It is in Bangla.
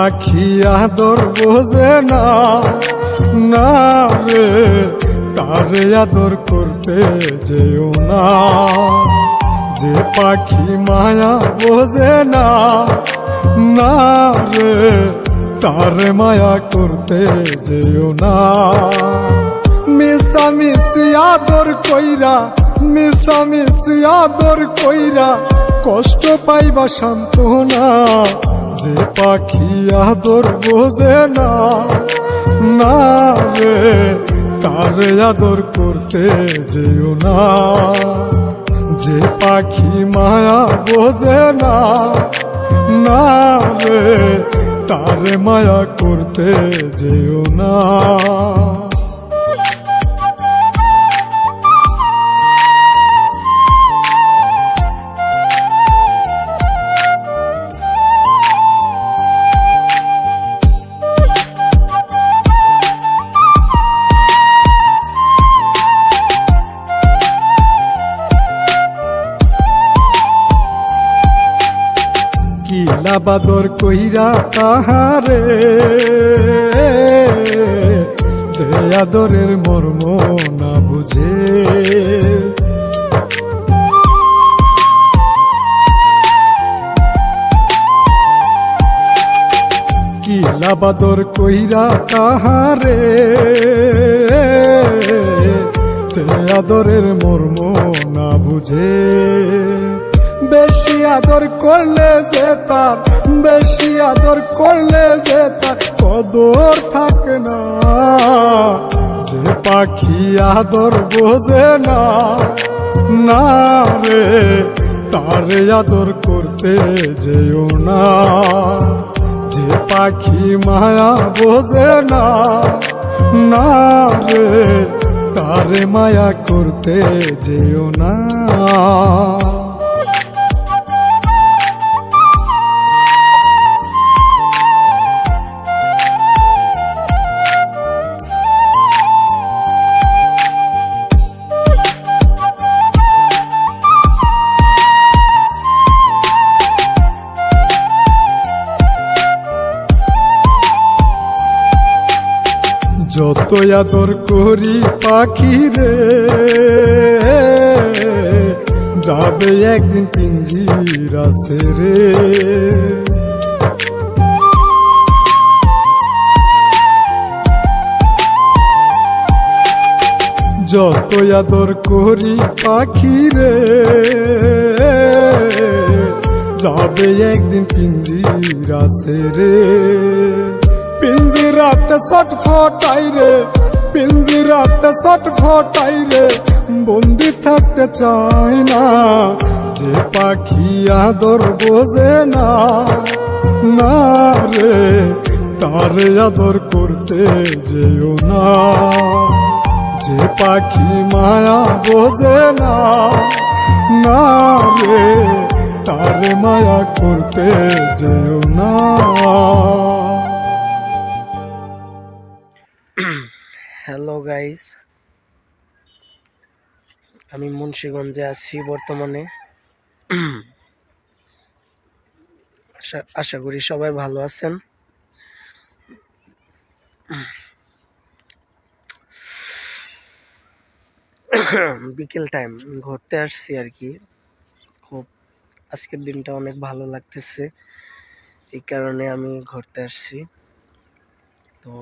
পাখি আদর বোঝে না, না রে তারে আদর করতে যেও না। যে পাখি মায়া বোঝে না, না রে তারে মায়া করতে যেও না। মিশামিশি আদর কইরা, মিশামিশি আদর কইরা কষ্ট পাইবা সান্ত্বনা। যে পাখি আদর বোঝে না, না রে তারে আদর করতে যেও না। যে পাখি মায়া বোঝে না, না রে তারে মায়া করতে যেও না। কিলা বাদর কইরা তাহারে, যে আদরের মর্ম না বুঝে। কিলা বাদর কইরা তাহারে, যে আদরের মর্ম না বুঝে। বেশি আদর করলে যে তার, বেশি আদর করলে যে তার কদর থাকে না। যে পাখি আদর বোঝে না, না রে তারে আদর করতে যেও না। যে পাখি মায়া বোঝে না, না রে তারে মায়া করতে যেও না। যত আদর করি পাখি রে, যাবে একদিন পিঞ্জিরা ছেড়ে। যত আদর করি পাখি রে, যাবে একদিন পিঞ্জিরা ছেড়ে। পিঞ্জিরাতে ছটফটাই রে, পিঞ্জিরাতে ছটফটাই রে, বন্দি থাকতে চায় না। যে পাখি আদর বোঝে না, না রে তারে আদর করতে যেও না। যে পাখি মায়া বোঝে না, না রে তারে মায়া করতে যেও না। হ্যালো গাইস, আমি মুন্সিগঞ্জে আছি বর্তমানে। আশা করি সবাই ভালো আছেন। বিকেল টাইম ঘুরতে আসছি আর কি। খুব আজকের দিনটা অনেক ভালো লাগতেছে, এই কারণে আমি ঘুরতে আসছি। তো